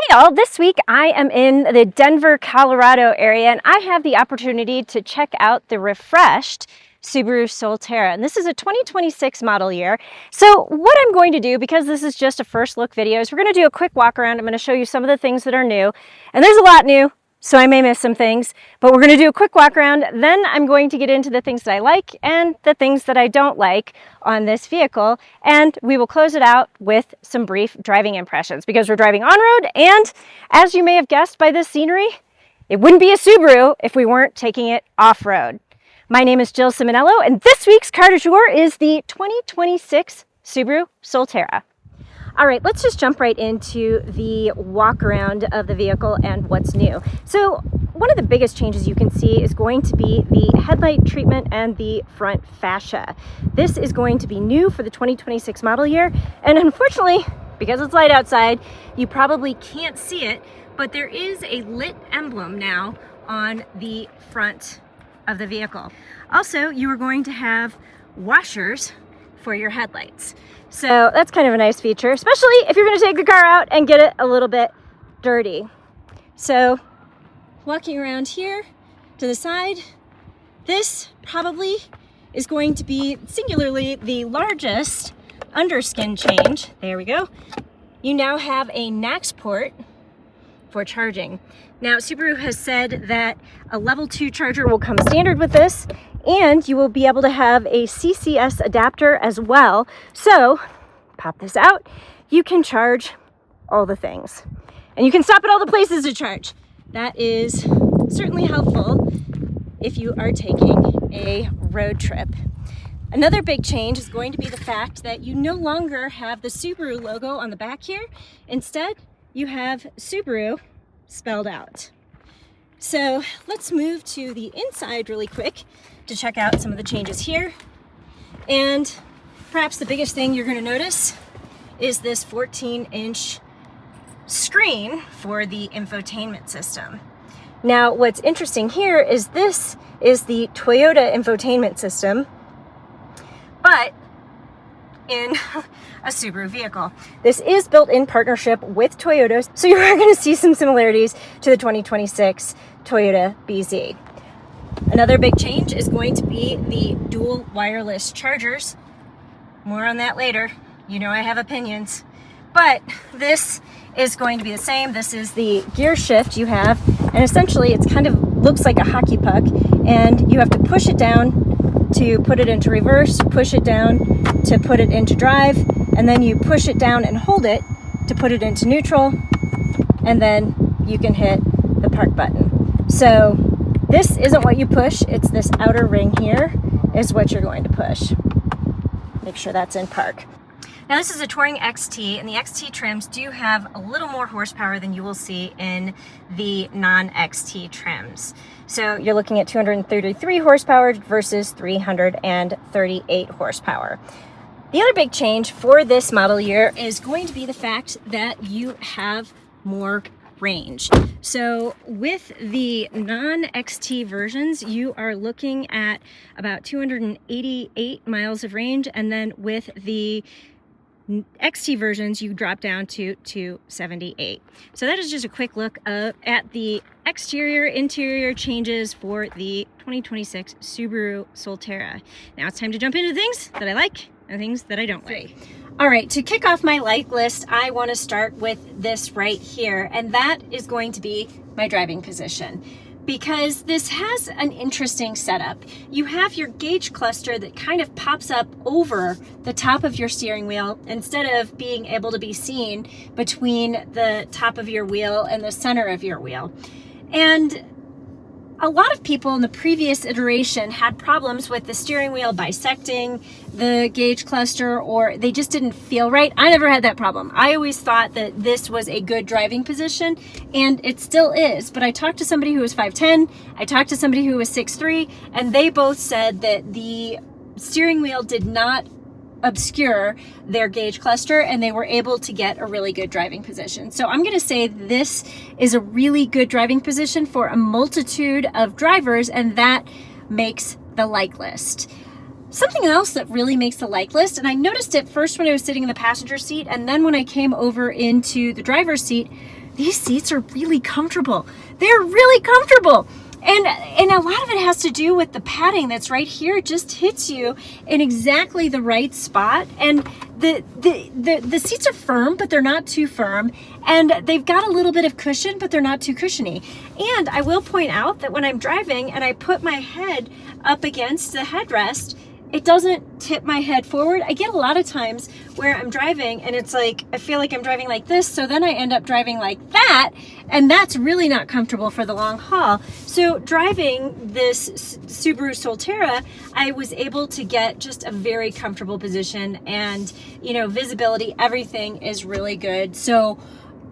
y'all, this week I am in the Denver, Colorado area, and I have the opportunity to check out the refreshed Subaru Solterra, and this is a 2026 model year. So what I'm going to do, because this is just a first look video, is we're going to do a quick walk around. I'm going to show you some of the things that are new, and there's a lot new, so I may miss some things, but we're going to do a quick walk around. Then I'm going to get into the things that I like and the things that I don't like on this vehicle, and we will close it out with some brief driving impressions, because we're driving on-road, and as you may have guessed by this scenery, it wouldn't be a Subaru if we weren't taking it off-road. My name is Jill Ciminillo, and this week's car du jour is the 2026 Subaru Solterra. All right, let's just jump right into the walk around of the vehicle and what's new. So one of the biggest changes you can see is going to be the headlight treatment and the front fascia. This is going to be new for the 2026 model year, and unfortunately, because it's light outside, you probably can't see it, but there is a lit emblem now on the front of the vehicle. Also, you are going to have washers for your headlights. So that's kind of a nice feature, especially if you're going to take the car out and get it a little bit dirty. So walking around here to the side, this probably is going to be singularly the largest underskin change. There we go. You now have a NAX port for charging. Now, Subaru has said that a level 2 charger will come standard with this, and you will be able to have a CCS adapter as well. So pop this out, you can charge all the things, and you can stop at all the places to charge. That is certainly helpful if you are taking a road trip. Another big change is going to be the fact that you no longer have the Subaru logo on the back here. Instead, you have Subaru spelled out. So let's move to the inside really quick to check out some of the changes here. And perhaps the biggest thing you're going to notice is this 14-inch screen for the infotainment system. Now, what's interesting here is this is the Toyota infotainment system, but in a Subaru vehicle. This is built in partnership with Toyota, so you are going to see some similarities to the 2026 Toyota BZ. Another big change is going to be the dual wireless chargers. More on that later. You know I have opinions. But this is going to be the same. This is the gear shift you have, and essentially it's kind of looks like a hockey puck, and you have to push it down to put it into reverse, push it down to put it into drive, and then you push it down and hold it to put it into neutral, and then you can hit the park button. So this isn't what you push, it's this outer ring here is what you're going to push. Make sure that's in park. Now this is a Touring XT, and the XT trims do have a little more horsepower than you will see in the non-XT trims. So you're looking at 233 horsepower versus 338 horsepower. The other big change for this model year is going to be the fact that you have more range. So with the non-XT versions, you are looking at about 288 miles of range, and then with the XT versions, you drop down to 278. So that is just a quick look at the exterior, interior changes for the 2026 Subaru Solterra. Now it's time to jump into things that I like and things that I don't like. All right, to kick off my like list, I want to start with this right here, and that is going to be my driving position, because this has an interesting setup. You have your gauge cluster that kind of pops up over the top of your steering wheel instead of being able to be seen between the top of your wheel and the center of your wheel. And a lot of people in the previous iteration had problems with the steering wheel bisecting the gauge cluster, or they just didn't feel right. I never had that problem. I always thought that this was a good driving position, and it still is. But I talked to somebody who was 5'10", I talked to somebody who was 6'3", and they both said that the steering wheel did not obscure their gauge cluster, and they were able to get a really good driving position. So I'm going to say this is a really good driving position for a multitude of drivers, and that makes the like list. Something else that really makes the like list, and I noticed it first when I was sitting in the passenger seat, and then when I came over into the driver's seat, these seats are really comfortable. They're really comfortable. And a lot of it has to do with the padding that's right here. It just hits you in exactly the right spot. And the seats are firm, but they're not too firm. And they've got a little bit of cushion, but they're not too cushiony. And I will point out that when I'm driving and I put my head up against the headrest, it doesn't tip my head forward. I get a lot of times where I'm driving and it's like, I feel like I'm driving like this, so then I end up driving like that, and that's really not comfortable for the long haul. So driving this Subaru Solterra, I was able to get just a very comfortable position, and you know, visibility, everything is really good. So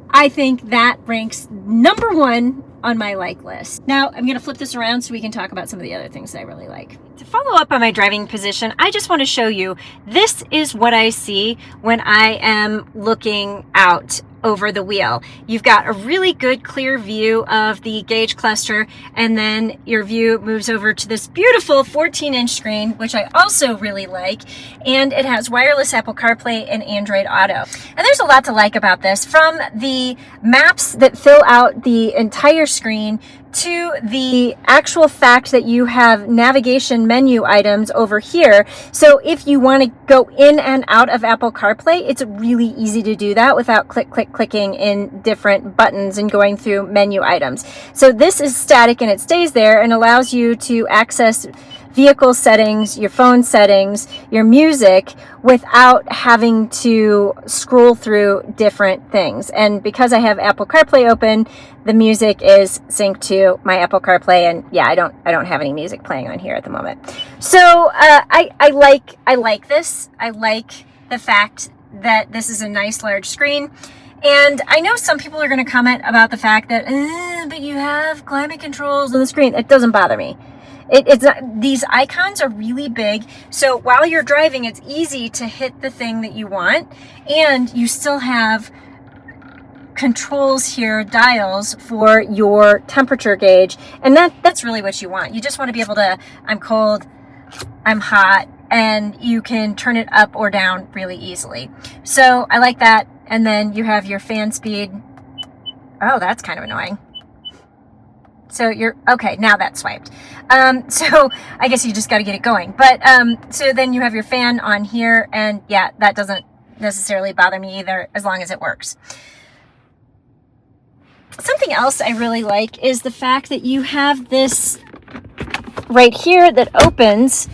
I think that ranks number one on my like list. Now I'm gonna flip this around so we can talk about some of the other things that I really like. To follow up on my driving position, I just want to show you, this is what I see when I am looking out over the wheel. You've got a really good clear view of the gauge cluster, and then your view moves over to this beautiful 14-inch screen, which I also really like, and it has wireless Apple CarPlay and Android Auto. And there's a lot to like about this, from the maps that fill out the entire screen to the actual fact that you have navigation menu items over here. So if you want to go in and out of Apple CarPlay, it's really easy to do that without clicking in different buttons and going through menu items. So this is static and it stays there and allows you to access vehicle settings, your phone settings, your music, without having to scroll through different things. And because I have Apple CarPlay open, the music is synced to my Apple CarPlay, and yeah, I don't have any music playing on here at the moment. So I like this. I like the fact that this is a nice large screen. And I know some people are going to comment about the fact that, but you have climate controls on the screen. It doesn't bother me. It's not, these icons are really big, so while you're driving, it's easy to hit the thing that you want, and you still have controls here, dials for your temperature gauge, and that's really what you want. You just want to be able to, I'm cold, I'm hot, and you can turn it up or down really easily. So I like that. And then you have your fan speed. Oh, that's kind of annoying. So you're, okay, now that's swiped. So I guess you just got to get it going. But so then you have your fan on here, and yeah, that doesn't necessarily bother me either, as long as it works. Something else I really like is the fact that you have this right here that opens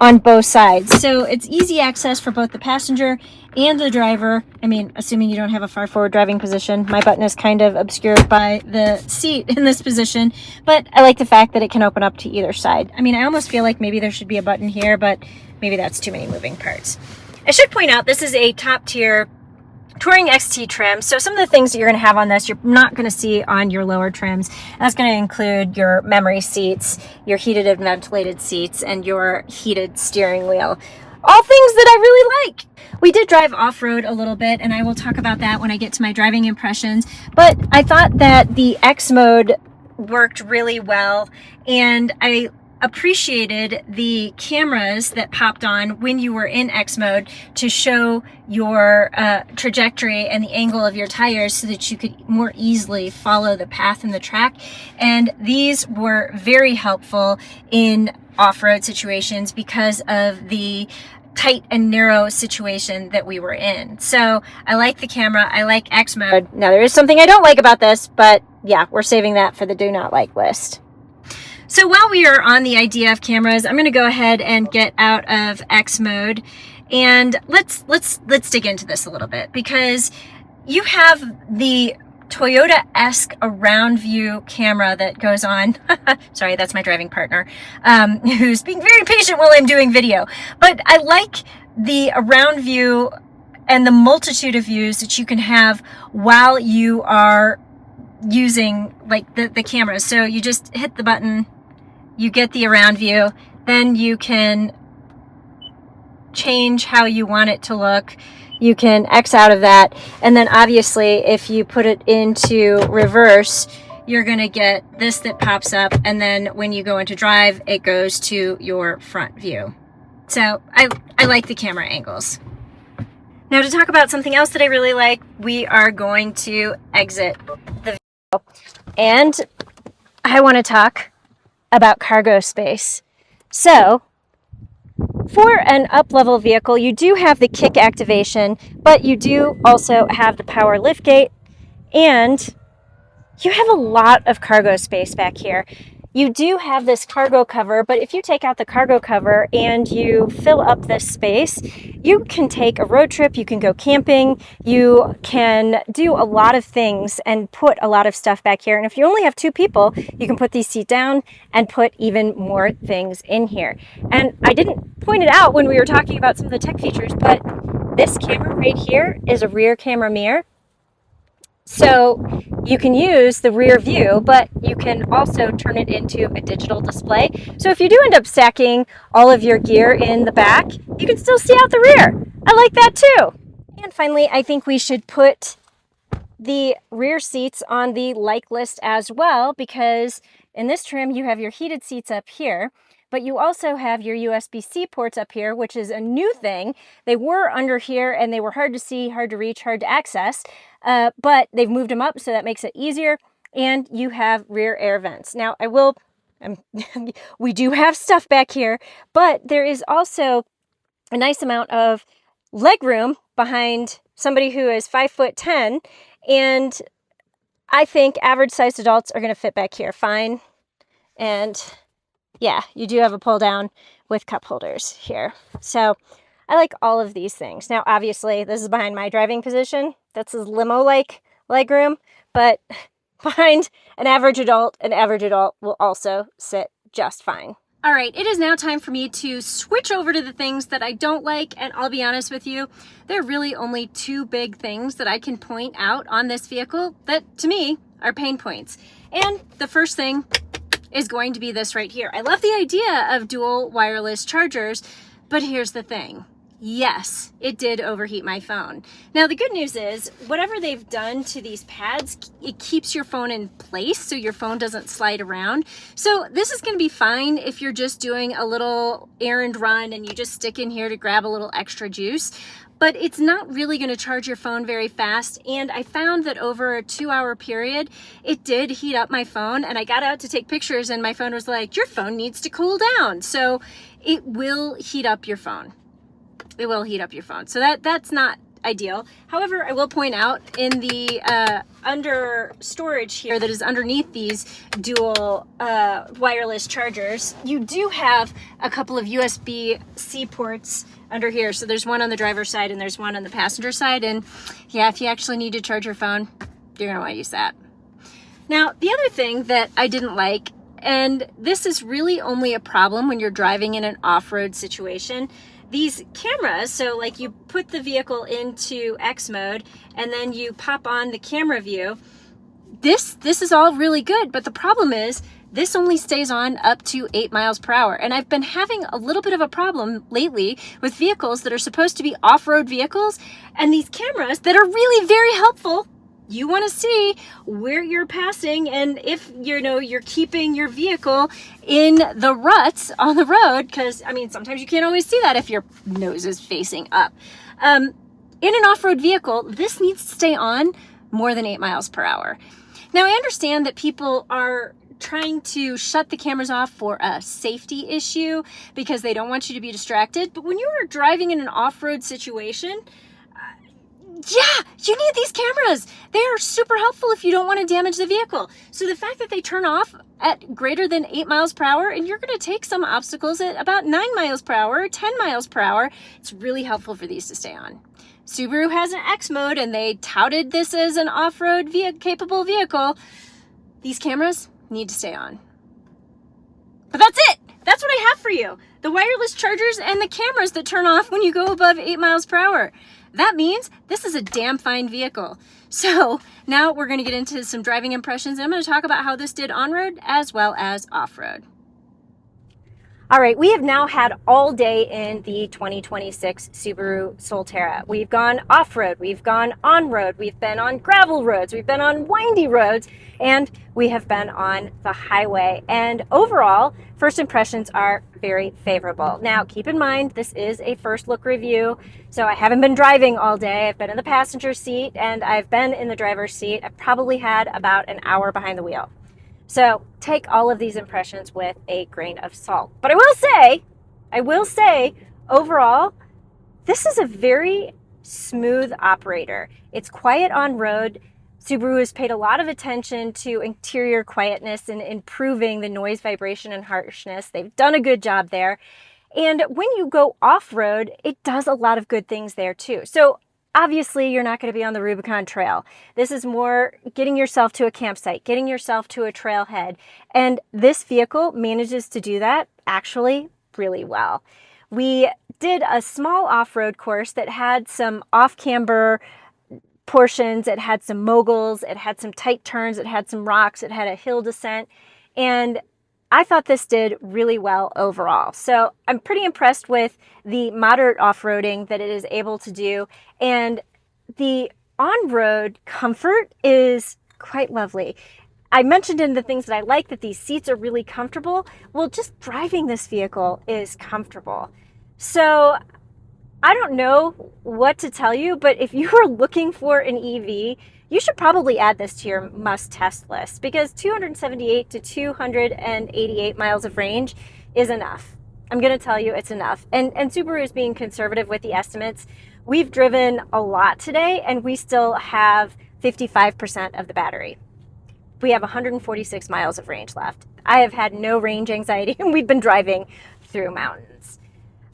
on both sides. So it's easy access for both the passenger and the driver. I mean, assuming you don't have a far forward driving position. My button is kind of obscured by the seat in this position, but I like the fact that it can open up to either side. I mean, I almost feel like maybe there should be a button here, but maybe that's too many moving parts. I should point out, this is a top tier Touring XT trim. So some of the things that you're going to have on this, you're not going to see on your lower trims. And that's going to include your memory seats, your heated and ventilated seats, and your heated steering wheel. All things that I really like. We did drive off-road a little bit, and I will talk about that when I get to my driving impressions. But I thought that the X mode worked really well, and I appreciated the cameras that popped on when you were in X mode to show your trajectory and the angle of your tires so that you could more easily follow the path in the track. And these were very helpful in off-road situations because of the tight and narrow situation that we were in. So I like the camera. I like X mode. Now there is something I don't like about this, but yeah, we're saving that for the do not like list. So while we are on the idea of cameras, I'm going to go ahead and get out of X mode, and let's dig into this a little bit, because you have the Toyota-esque around view camera that goes on. Sorry, that's my driving partner, who's being very patient while I'm doing video. But I like the around view and the multitude of views that you can have while you are using like the camera. So you just hit the button, you get the around view, then you can change how you want it to look. You can X out of that, and then obviously if you put it into reverse, you're gonna get this that pops up, and then when you go into drive, it goes to your front view. So I like the camera angles. Now to talk about something else that I really like, we are going to exit the vehicle. And I want to talk about cargo space. So, for an up-level vehicle, you do have the kick activation, but you do also have the power liftgate, and you have a lot of cargo space back here. You do have this cargo cover, but if you take out the cargo cover and you fill up this space, you can take a road trip, you can go camping, you can do a lot of things and put a lot of stuff back here. And if you only have 2 people, you can put these seats down and put even more things in here. And I didn't point it out when we were talking about some of the tech features, but this camera right here is a rear camera mirror. So you can use the rear view, but you can also turn it into a digital display. So if you do end up stacking all of your gear in the back, you can still see out the rear. I like that too. And finally, I think we should put the rear seats on the like list as well, because in this trim, you have your heated seats up here, but you also have your USB-C ports up here, which is a new thing. They were under here and they were hard to see, hard to reach, hard to access, but they've moved them up, so that makes it easier. And you have rear air vents. Now, we do have stuff back here, but there is also a nice amount of leg room behind somebody who is 5'10", and I think average sized adults are going to fit back here fine. And yeah, you do have a pull down with cup holders here. So I like all of these things. Now, obviously, this is behind my driving position. That's a limo-like legroom, but behind an average adult will also sit just fine. All right, it is now time for me to switch over to the things that I don't like, and I'll be honest with you, there are really only 2 big things that I can point out on this vehicle that, to me, are pain points. And the first thing is going to be this right here. I love the idea of dual wireless chargers, but here's the thing. Yes, it did overheat my phone. Now, the good news is, whatever they've done to these pads, it keeps your phone in place so your phone doesn't slide around. So this is going to be fine if you're just doing a little errand run and you just stick in here to grab a little extra juice. But it's not really going to charge your phone very fast. And I found that over a 2-hour period, it did heat up my phone. And I got out to take pictures and my phone was like, your phone needs to cool down. So it will heat up your phone. It will heat up your phone. So that's not ideal. However, I will point out in the under storage here that is underneath these dual wireless chargers, you do have a couple of USB-C ports under here. So there's one on the driver's side and there's one on the passenger side. And yeah, if you actually need to charge your phone, you're gonna wanna use that. Now, the other thing that I didn't like, and this is really only a problem when you're driving in an off-road situation, these cameras, so like you put the vehicle into X mode and then you pop on the camera view, this is all really good, but the problem is this only stays on up to 8 miles per hour. And I've been having a little bit of a problem lately with vehicles that are supposed to be off-road vehicles, and these cameras that are really very helpful. You want to see where you're passing and if you're keeping your vehicle in the ruts on the road, because I mean sometimes you can't always see that if your nose is facing up. In an off-road vehicle, this needs to stay on more than 8 miles per hour. Now, I understand that people are trying to shut the cameras off for a safety issue because they don't want you to be distracted, but when you are driving in an off-road situation, yeah, you need these cameras. They are super helpful if you don't want to damage the vehicle. So the fact that they turn off at greater than 8 miles per hour, and you're going to take some obstacles at about 9 miles per hour, 10 miles per hour, it's really helpful for these to stay on. Subaru has an X mode, and they touted this as an off-road capable vehicle. These cameras need to stay on. But that's it. That's what I have for you. The wireless chargers and the cameras that turn off when you go above 8 miles per hour. That means this is a damn fine vehicle. So now we're going to get into some driving impressions, and I'm going to talk about how this did on-road as well as off-road. All right, we have now had all day in the 2026 Subaru Solterra. We've gone off-road, we've gone on-road, we've been on gravel roads, we've been on windy roads, and we have been on the highway. And overall, first impressions are very favorable. Now, keep in mind, this is a first look review, so I haven't been driving all day. I've been in the passenger seat and I've been in the driver's seat. I've probably had about an hour behind the wheel. So take all of these impressions with a grain of salt. But I will say, overall, this is a very smooth operator. It's quiet on road. Subaru has paid a lot of attention to interior quietness and improving the noise, vibration, and harshness. They've done a good job there. And when you go off-road, it does a lot of good things there too. So obviously, you're not going to be on the Rubicon Trail. This is more getting yourself to a campsite, getting yourself to a trailhead. And this vehicle manages to do that actually really well. We did a small off-road course that had some off-camber portions. It had some moguls. It had some tight turns. It had some rocks. It had a hill descent. And I thought this did really well overall. So I'm pretty impressed with the moderate off-roading that it is able to do. And the on-road comfort is quite lovely. I mentioned in the things that I like that these seats are really comfortable. Well, just driving this vehicle is comfortable. So I don't know what to tell you, but if you are looking for an EV, you should probably add this to your must-test list because 278 to 288 miles of range is enough. I'm going to tell you it's enough. And Subaru is being conservative with the estimates. We've driven a lot today and we still have 55% of the battery. We have 146 miles of range left. I have had no range anxiety and we've been driving through mountains.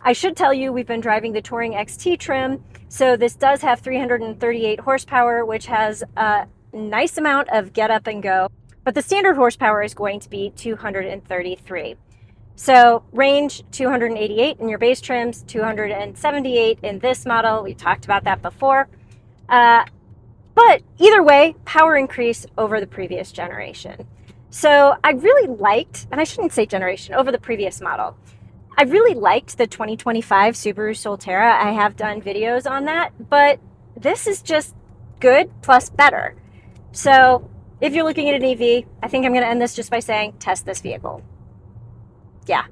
I should tell you we've been driving the Touring XT trim. So this does have 338 horsepower, which has a nice amount of get up and go, but the standard horsepower is going to be 233. So range 288 in your base trims, 278 in this model. We talked about that before. But either way, power increase over the previous generation. So I really liked, and I shouldn't say generation, over the previous model. I really liked the 2025 Subaru Solterra. I have done videos on that, but this is just good plus better. So if you're looking at an EV, I think I'm going to end this just by saying, test this vehicle. Yeah,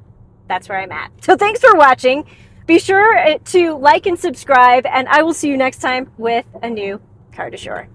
that's where I'm at. So thanks for watching. Be sure to like and subscribe, and I will see you next time with a new Car to Shore.